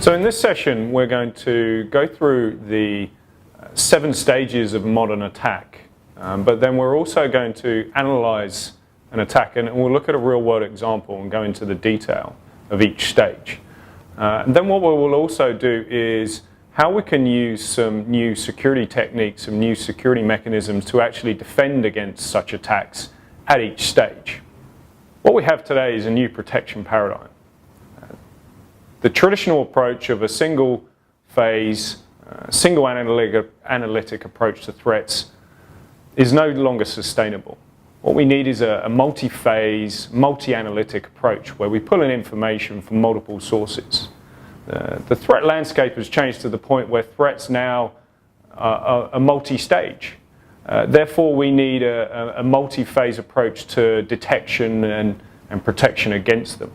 So in this session, we're going to go through the 7 stages of a modern attack, but then we're also going to analyze an attack, and we'll look at a real-world example and go into the detail of each stage. And then what we will also do is how we can use some new security techniques, some new security mechanisms to actually defend against such attacks at each stage. What we have today is a new protection paradigm. The traditional approach of a single phase, single analytic approach to threats is no longer sustainable. What we need is a multi-phase, multi-analytic approach where we pull in information from multiple sources. The threat landscape has changed to the point where threats now are multi-stage. Therefore, we need a multi-phase approach to detection and protection against them.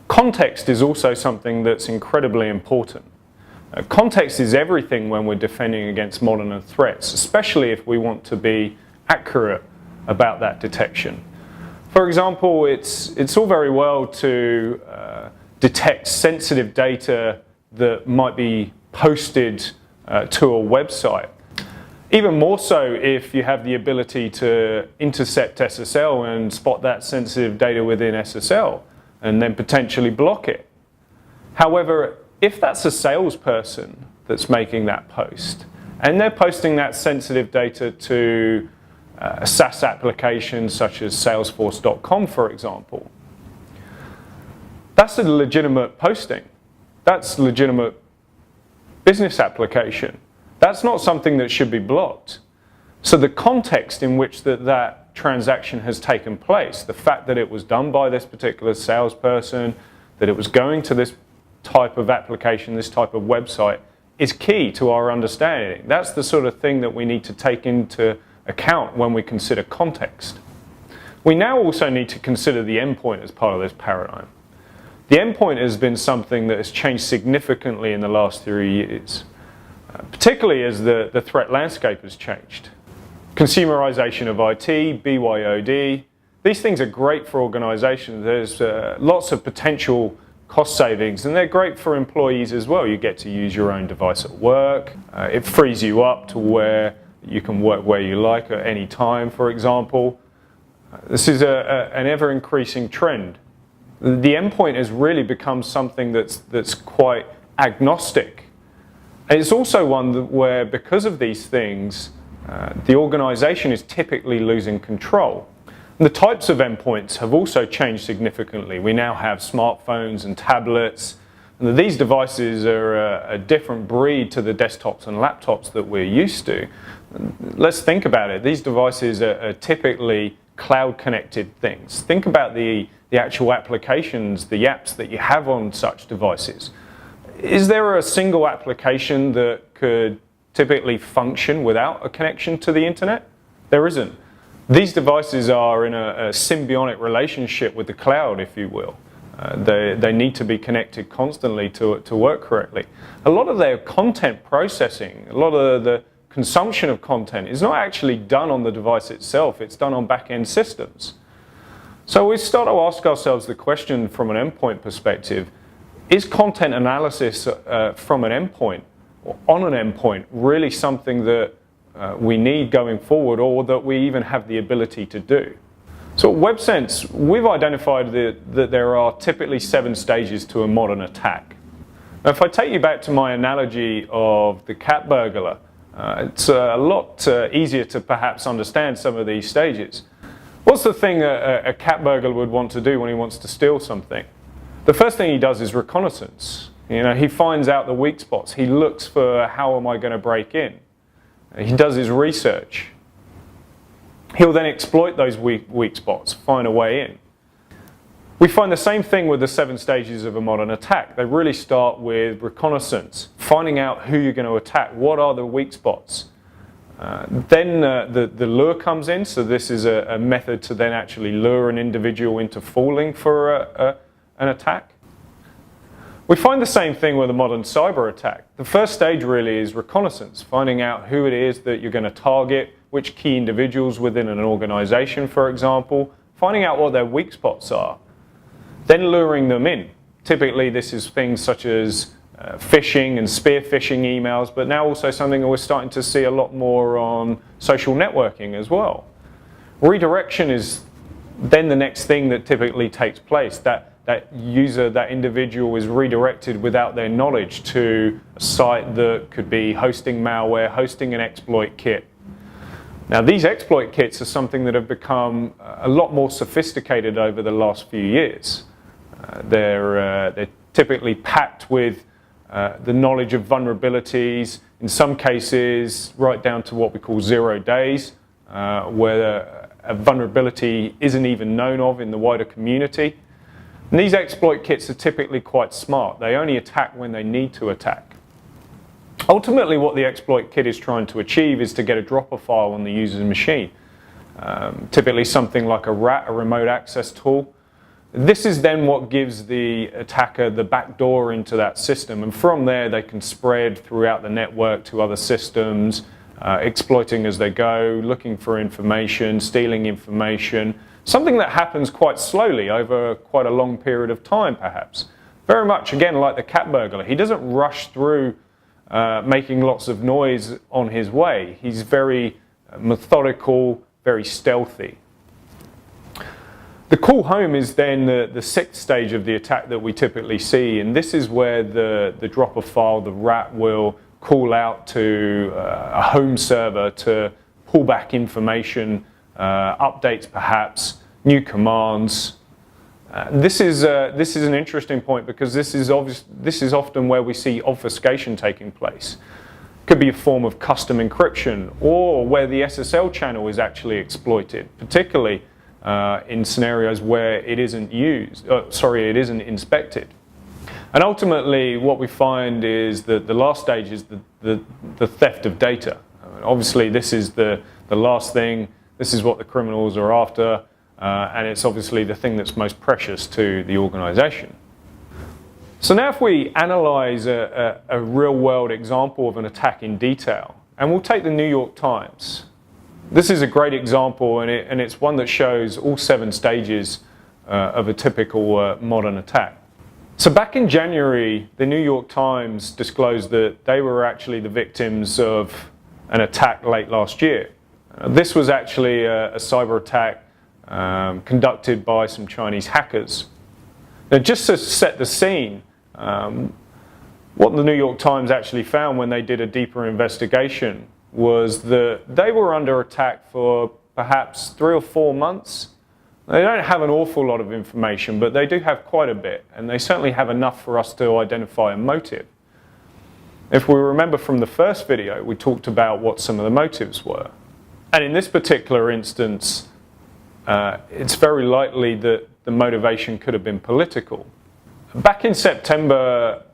Context is also something that's incredibly important. Context is everything when we're defending against modern threats, especially if we want to be accurate about that detection. For example, it's all very well to detect sensitive data that might be posted to a website. Even more so if you have the ability to intercept SSL and spot that sensitive data within SSL and then potentially block it. However, if that's a salesperson that's making that post and they're posting that sensitive data to a SaaS application such as Salesforce.com, for example, that's a legitimate posting. That's a legitimate business application. That's not something that should be blocked. So the context in which that transaction has taken place, the fact that it was done by this particular salesperson, that it was going to this type of application, this type of website, is key to our understanding. That's the sort of thing that we need to take into account when we consider context. We now also need to consider the endpoint as part of this paradigm. The endpoint has been something that has changed significantly in the last 3 years, particularly as the threat landscape has changed. Consumerization of IT, BYOD, these things are great for organizations. There's lots of potential cost savings, and they're great for employees as well. You get to use your own device at work. It frees you up to where you can work where you like at any time, for example. This is an ever-increasing trend. The endpoint has really become something that's quite agnostic. And it's also one where, because of these things, the organization is typically losing control. And the types of endpoints have also changed significantly. We now have smartphones and tablets, and these devices are a different breed to the desktops and laptops that we're used to. Let's think about it. These devices are typically cloud-connected things. Think about the actual applications, the apps that you have on such devices. Is there a single application that could typically function without a connection to the internet? There isn't. These devices are in a symbiotic relationship with the cloud, if you will. They need to be connected constantly to work correctly. A lot of their content processing, a lot of the consumption of content is not actually done on the device itself, it's done on back-end systems. So we start to ask ourselves the question from an endpoint perspective, is content analysis from an endpoint or on an endpoint really something that we need going forward, or that we even have the ability to do? So at WebSense, we've identified that there are typically 7 stages to a modern attack. Now, if I take you back to my analogy of the cat burglar, it's a lot easier to perhaps understand some of these stages. What's the thing a cat burglar would want to do when he wants to steal something? The first thing he does is reconnaissance. He finds out the weak spots. He looks for, how am I going to break in? He does his research. He'll then exploit those weak spots, find a way in. We find the same thing with the 7 stages of a modern attack. They really start with reconnaissance, finding out who you're going to attack, what are the weak spots. Then the lure comes in, so this is a method to then actually lure an individual into falling for an attack. We find the same thing with a modern cyber attack. The first stage really is reconnaissance, finding out who it is that you're going to target, which key individuals within an organization, for example, finding out what their weak spots are, then luring them in, Typically, this is things such as phishing and spear phishing emails, but now also something that we're starting to see a lot more on social networking as well. Redirection is then the next thing that typically takes place. That user, that individual is redirected without their knowledge to a site that could be hosting malware, hosting an exploit kit. Now, these exploit kits are something that have become a lot more sophisticated over the last few years. They're typically packed with the knowledge of vulnerabilities, in some cases right down to what we call 0 days, where a vulnerability isn't even known of in the wider community. And these exploit kits are typically quite smart. They only attack when they need to attack. Ultimately, what the exploit kit is trying to achieve is to get a dropper file on the user's machine. Typically something like a RAT, a remote access tool. This is then what gives the attacker the back door into that system, and from there they can spread throughout the network to other systems, exploiting as they go, looking for information, stealing information, something that happens quite slowly over quite a long period of time perhaps. Very much again like the cat burglar. He doesn't rush through making lots of noise on his way. He's very methodical, very stealthy. The call home is then the sixth stage of the attack that we typically see, and this is where the dropper file, the RAT, will call out to a home server to pull back information, updates perhaps, new commands. This is an interesting point because this is often where we see obfuscation taking place. Could be a form of custom encryption, or where the SSL channel is actually exploited, particularly in scenarios where it isn't inspected. And ultimately what we find is that the last stage is the theft of data. Obviously this is the last thing, this is what the criminals are after, and it's obviously the thing that's most precious to the organization. So now if we analyze a real world example of an attack in detail, and we'll take the New York Times. This is a great example, and it's one that shows all 7 stages of a typical modern attack. So back in January, the New York Times disclosed that they were actually the victims of an attack late last year. This was actually a cyber attack conducted by some Chinese hackers. Now, just to set the scene, what the New York Times actually found when they did a deeper investigation was that they were under attack for perhaps 3 or 4 months. They don't have an awful lot of information, but they do have quite a bit, and they certainly have enough for us to identify a motive. If we remember from the first video, we talked about what some of the motives were. And in this particular instance, it's very likely that the motivation could have been political. Back in September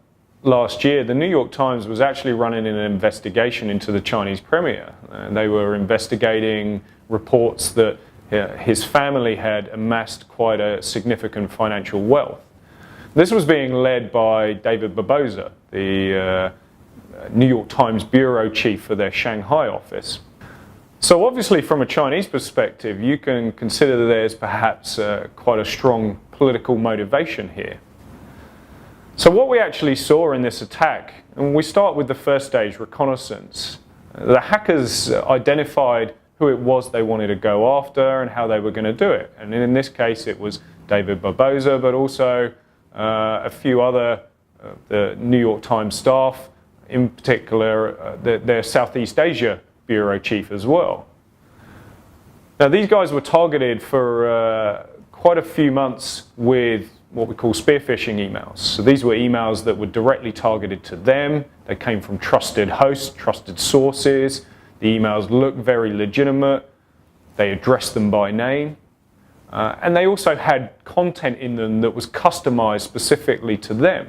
last year, the New York Times was actually running an investigation into the Chinese premier. And they were investigating reports that his family had amassed quite a significant financial wealth. This was being led by David Barboza, the New York Times bureau chief for their Shanghai office. So obviously from a Chinese perspective, you can consider that there's perhaps quite a strong political motivation here. So what we actually saw in this attack, and we start with the first stage, reconnaissance. The hackers identified who it was they wanted to go after and how they were going to do it. And in this case it was David Barboza, but also a few other the New York Times staff, in particular their Southeast Asia bureau chief as well. Now these guys were targeted for quite a few months with what we call spear phishing emails. So these were emails that were directly targeted to them. They came from trusted hosts, trusted sources. The emails looked very legitimate. They addressed them by name. And they also had content in them that was customized specifically to them.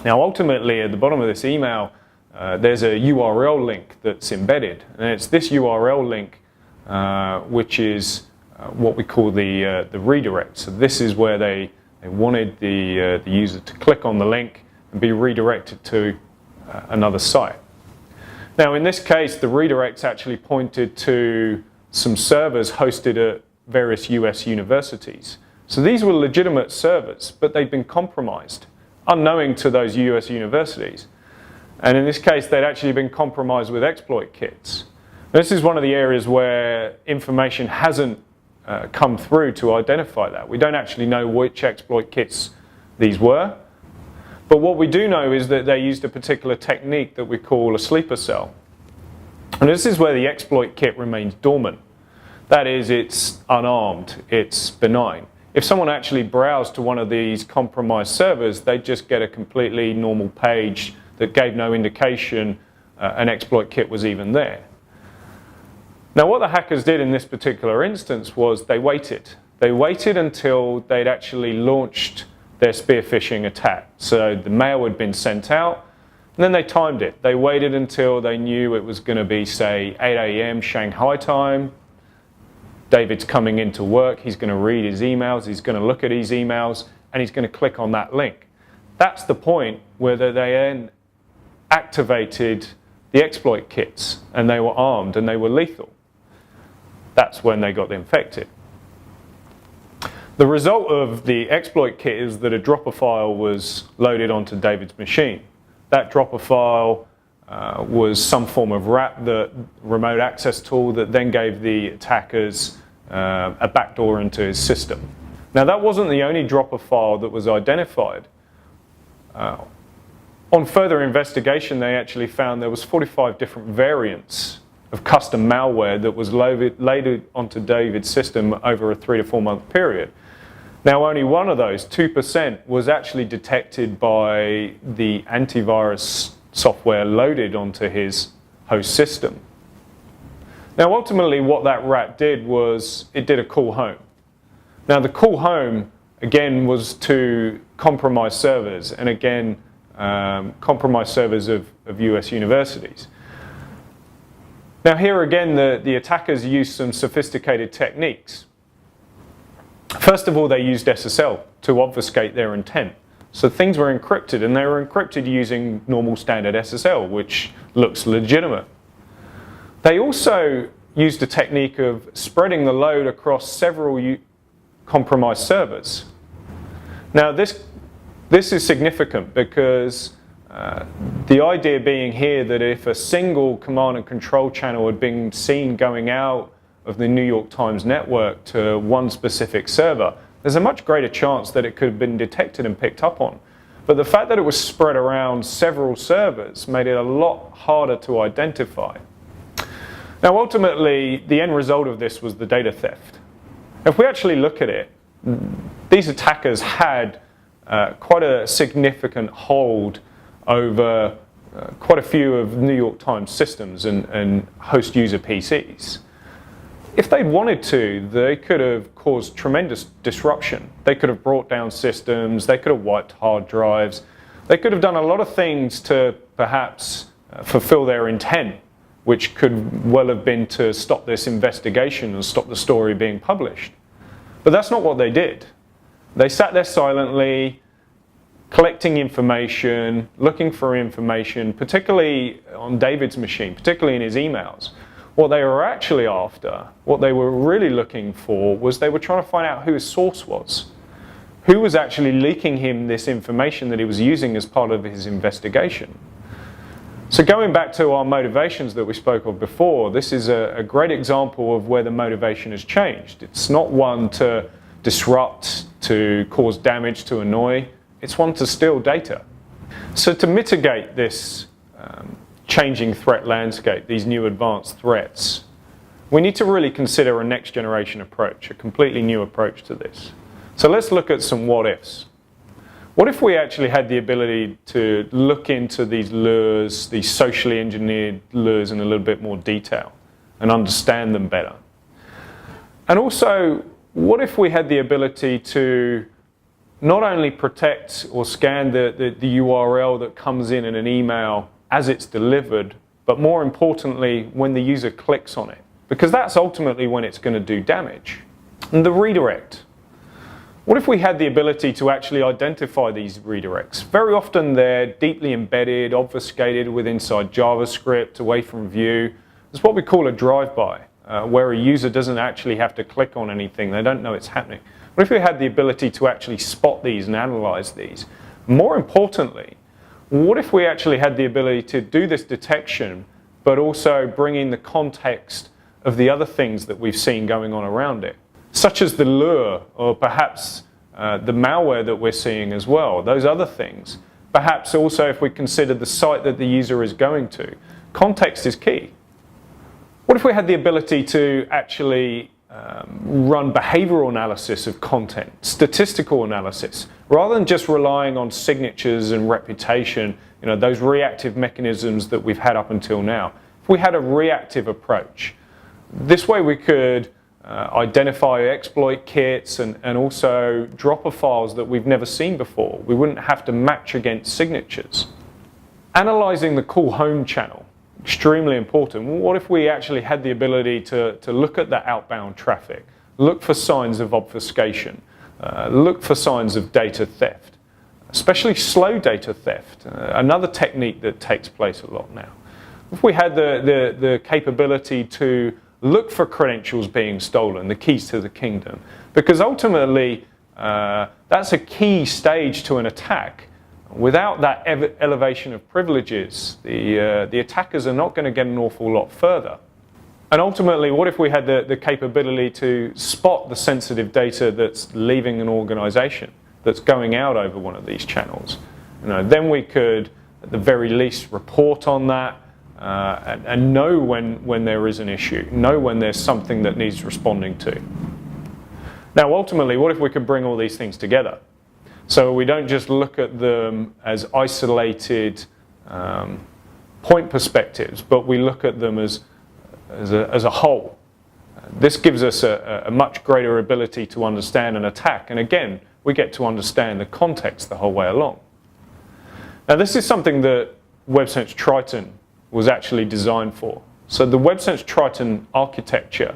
Now ultimately at the bottom of this email, there's a URL link that's embedded. And it's this URL link which is what we call the redirect. So this is where they wanted the user to click on the link and be redirected to another site. Now in this case, the redirects actually pointed to some servers hosted at various US universities. So these were legitimate servers, but they'd been compromised, unknowing to those US universities. And in this case, they'd actually been compromised with exploit kits. This is one of the areas where information hasn't come through to identify that. We don't actually know which exploit kits these were. But what we do know is that they used a particular technique that we call a sleeper cell. And this is where the exploit kit remains dormant. That is, it's unarmed, it's benign. If someone actually browsed to one of these compromised servers, they'd just get a completely normal page that gave no indication an exploit kit was even there. Now, what the hackers did in this particular instance was they waited. They waited until they'd actually launched their spear phishing attack. So the mail had been sent out, and then they timed it. They waited until they knew it was going to be, say, 8 a.m. Shanghai time. David's coming into work, he's going to read his emails, he's going to look at his emails, and he's going to click on that link. That's the point where they then activated the exploit kits, and they were armed and they were lethal. That's when they got infected. The result of the exploit kit is that a dropper file was loaded onto David's machine. That dropper file was some form of RAP, the remote access tool, that then gave the attackers a backdoor into his system. Now, that wasn't the only dropper file that was identified. On further investigation, they actually found there was 45 different variants of custom malware that was loaded onto David's system over a 3 to 4 month period. Now, only one of those, 2%, was actually detected by the antivirus software loaded onto his host system. Now, ultimately, what that rat did was it did a call home. Now, the call home, again, was to compromise servers, and again, compromise servers of US universities. Now, here again, the attackers used some sophisticated techniques. First of all, they used SSL to obfuscate their intent. So things were encrypted, and they were encrypted using normal standard SSL, which looks legitimate. They also used a technique of spreading the load across several compromised servers. Now, this is significant because the idea being here that if a single command and control channel had been seen going out of the New York Times network to one specific server, there's a much greater chance that it could have been detected and picked up on. But the fact that it was spread around several servers made it a lot harder to identify. Now, ultimately, the end result of this was the data theft. If we actually look at it, these attackers had quite a significant hold over quite a few of New York Times systems and host user PCs. If they wanted to, they could have caused tremendous disruption. They could have brought down systems, they could have wiped hard drives, they could have done a lot of things to perhaps fulfill their intent, which could well have been to stop this investigation and stop the story being published. But that's not what they did. They sat there silently, collecting information, looking for information, particularly on David's machine, particularly in his emails. What they were actually after, what they were really looking for, was they were trying to find out who his source was. Who was actually leaking him this information that he was using as part of his investigation. So going back to our motivations that we spoke of before, this is a great example of where the motivation has changed. It's not one to disrupt, to cause damage, to annoy. It's one to steal data. So to mitigate this changing threat landscape, these new advanced threats, we need to really consider a next generation approach, a completely new approach to this. So let's look at some what ifs. What if we actually had the ability to look into these lures, these socially engineered lures, in a little bit more detail and understand them better? And also, what if we had the ability to not only protect or scan the URL that comes in an email as it's delivered, but more importantly, when the user clicks on it? Because that's ultimately when it's going to do damage. And the redirect. What if we had the ability to actually identify these redirects? Very often they're deeply embedded, obfuscated with inside JavaScript, away from Vue. It's what we call a drive-by. where a user doesn't actually have to click on anything, they don't know it's happening. What if we had the ability to actually spot these and analyze these? More importantly, what if we actually had the ability to do this detection, but also bring in the context of the other things that we've seen going on around it, such as the lure, or perhaps the malware that we're seeing as well, those other things. Perhaps also if we consider the site that the user is going to. Context is key. What if we had the ability to actually run behavioral analysis of content, statistical analysis, rather than just relying on signatures and reputation, those reactive mechanisms that we've had up until now? If we had a reactive approach, this way we could identify exploit kits and also dropper files that we've never seen before. We wouldn't have to match against signatures. Analyzing the call home channel, extremely important. What if we actually had the ability to look at that outbound traffic, look for signs of obfuscation, look for signs of data theft, especially slow data theft, another technique that takes place a lot now. If we had the capability to look for credentials being stolen, the keys to the kingdom, because ultimately that's a key stage to an attack. Without that elevation of privileges, the attackers are not going to get an awful lot further. And ultimately, what if we had the capability to spot the sensitive data that's leaving an organization, that's going out over one of these channels? Then we could, at the very least, report on that, and know when there is an issue, know when there's something that needs responding to. Now ultimately, what if we could bring all these things together? So we don't just look at them as isolated point perspectives, but we look at them as a whole. This gives us a much greater ability to understand an attack, and again, we get to understand the context the whole way along. Now this is something that WebSense Triton was actually designed for. So the WebSense Triton architecture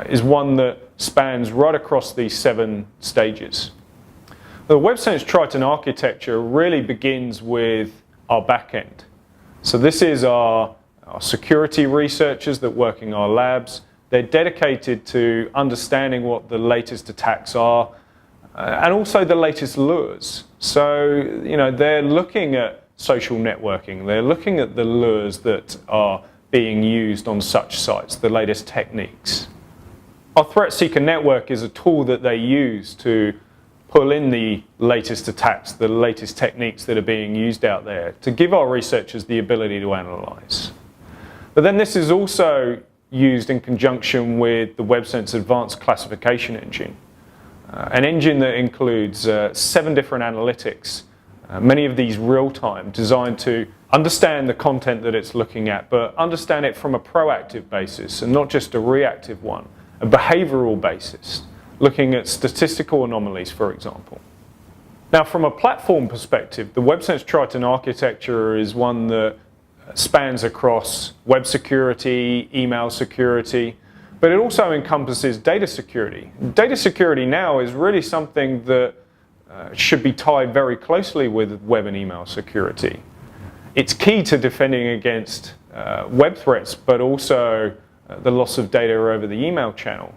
is one that spans right across these 7 stages. The WebSense Triton architecture really begins with our backend. So this is our security researchers that work in our labs. They're dedicated to understanding what the latest attacks are and also the latest lures. So, they're looking at social networking. They're looking at the lures that are being used on such sites, the latest techniques. Our Threat Seeker Network is a tool that they use to pull in the latest attacks, the latest techniques that are being used out there, to give our researchers the ability to analyze. But then this is also used in conjunction with the WebSense Advanced Classification Engine, an engine that includes 7 different analytics, many of these real-time, designed to understand the content that it's looking at, but understand it from a proactive basis and not just a reactive one, a behavioral basis, looking at statistical anomalies, for example. Now, from a platform perspective, the WebSense Triton architecture is one that spans across web security, email security, but it also encompasses data security. Data security now is really something that should be tied very closely with web and email security. It's key to defending against web threats, but also the loss of data over the email channel.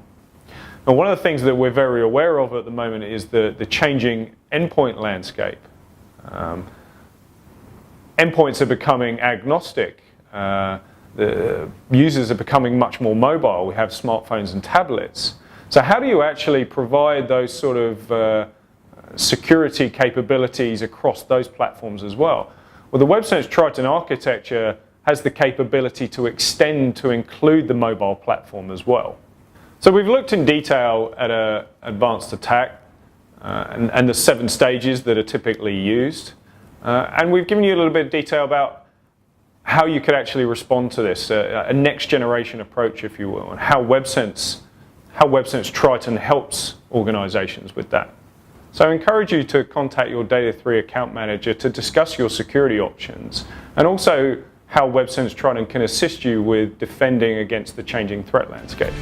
And one of the things that we're very aware of at the moment is the changing endpoint landscape. Endpoints are becoming agnostic. The users are becoming much more mobile. We have smartphones and tablets. So how do you actually provide those sort of security capabilities across those platforms as well? Well, the WebSense Triton architecture has the capability to extend to include the mobile platform as well. So we've looked in detail at an advanced attack and the 7 stages that are typically used. And we've given you a little bit of detail about how you could actually respond to this, a next generation approach, if you will, and how WebSense Triton helps organizations with that. So I encourage you to contact your Data 3 account manager to discuss your security options and also how WebSense Triton can assist you with defending against the changing threat landscape.